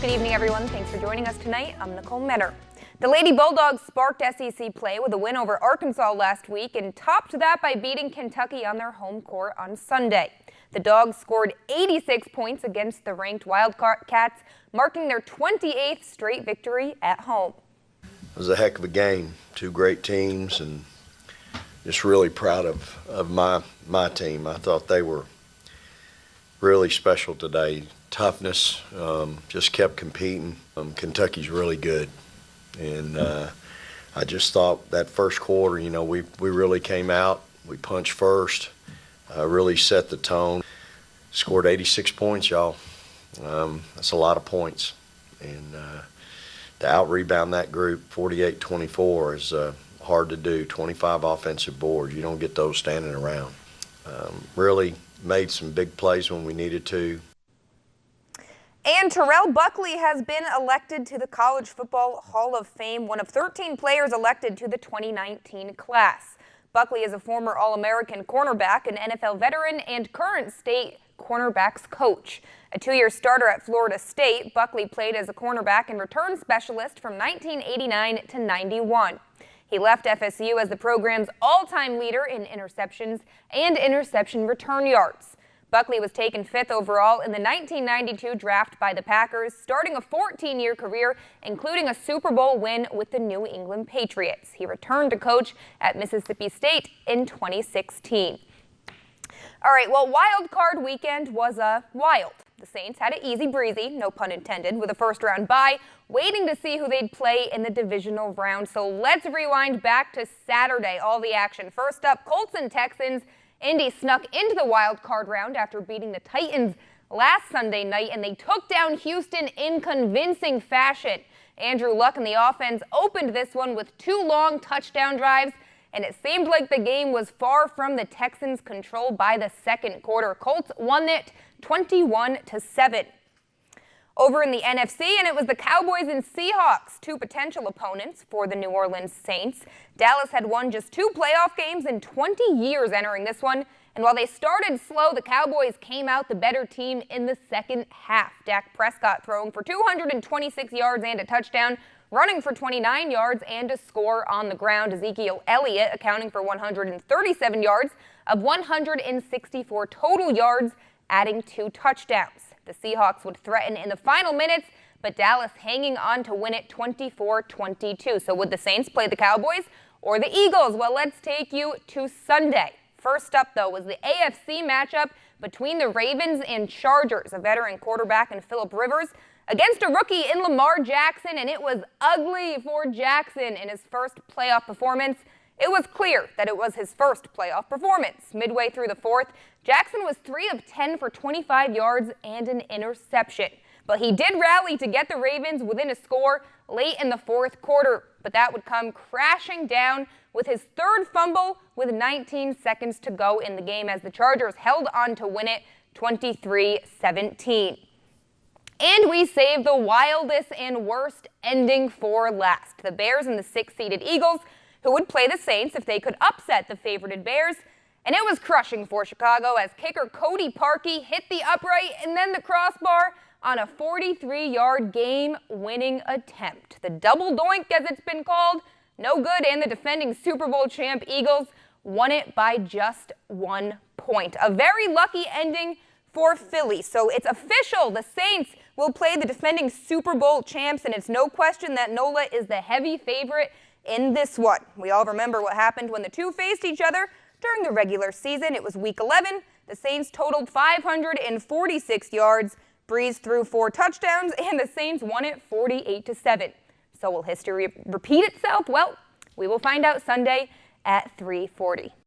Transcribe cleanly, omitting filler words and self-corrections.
Good evening, everyone. Thanks for joining us tonight. I'm Nicole Menner. The Lady Bulldogs sparked SEC play with a win over Arkansas last week and topped that by beating Kentucky on their home court on Sunday. The Dogs scored 86 points against the ranked Wildcats, marking their 28th straight victory at home. It was a heck of a game. Two great teams, and just really proud of my team. I thought they were really special today. Toughness, just kept competing. Kentucky's really good, and I just thought that first quarter, we really came out. We punched first, really set the tone. Scored 86 points, y'all. That's a lot of points, and to out-rebound that group 48-24 is hard to do. 25 offensive boards. You don't get those standing around. Really made some big plays when we needed to. And Terrell Buckley has been elected to the College Football Hall of Fame, one of 13 players elected to the 2019 class. Buckley is a former All-American cornerback, an NFL veteran, and current state cornerbacks coach. A two-year starter at Florida State, Buckley played as a cornerback and return specialist from 1989 to 91. He left FSU as the program's all-time leader in interceptions and interception return yards. Buckley was taken 5th overall in the 1992 draft by the Packers, starting a 14-year career, including a Super Bowl win with the New England Patriots. He returned to coach at Mississippi State in 2016. All right, well, Wild Card Weekend was wild. The Saints had it easy breezy, no pun intended, with a first-round bye, waiting to see who they'd play in the divisional round. So let's rewind back to Saturday, all the action. First up, Colts and Texans. Indy snuck into the wild card round after beating the Titans last Sunday night, and they took down Houston in convincing fashion. Andrew Luck and the offense opened this one with 2 long touchdown drives, and it seemed like the game was far from the Texans' control by the second quarter. Colts won it 21-7. Over in the NFC, and it was the Cowboys and Seahawks, 2 potential opponents for the New Orleans Saints. Dallas had won just 2 playoff games in 20 years entering this one, and while they started slow, the Cowboys came out the better team in the second half. Dak Prescott throwing for 226 yards and a touchdown, running for 29 yards and a score on the ground. Ezekiel Elliott accounting for 137 yards of 164 total yards, adding 2 touchdowns. The Seahawks would threaten in the final minutes, but Dallas hanging on to win it 24-22. So would the Saints play the Cowboys or the Eagles? Well, let's take you to Sunday. First up, though, was the AFC matchup between the Ravens and Chargers, a veteran quarterback in Phillip Rivers against a rookie in Lamar Jackson, and it was ugly for Jackson in his first playoff performance. It was clear that it was his first playoff performance. Midway through the fourth, Jackson was 3 of 10 for 25 yards and an interception. But he did rally to get the Ravens within a score late in the fourth quarter. But that would come crashing down with his 3rd fumble with 19 seconds to go in the game as the Chargers held on to win it 23-17. And we saved the wildest and worst ending for last. The Bears and the 6-seeded Eagles, who would play the Saints if they could upset the favorited Bears. And it was crushing for Chicago as kicker Cody Parkey hit the upright and then the crossbar on a 43-yard game-winning attempt. The double doink, as it's been called, no good, and the defending Super Bowl champ Eagles won it by just 1 point. A very lucky ending for Philly. So it's official. The Saints will play the defending Super Bowl champs, and it's no question that NOLA is the heavy favorite in this one. We all remember what happened when the two faced each other during the regular season. It was Week 11. The Saints totaled 546 yards, breezed through 4 touchdowns, and the Saints won it 48-7. So will history repeat itself? Well, we will find out Sunday at 3:40.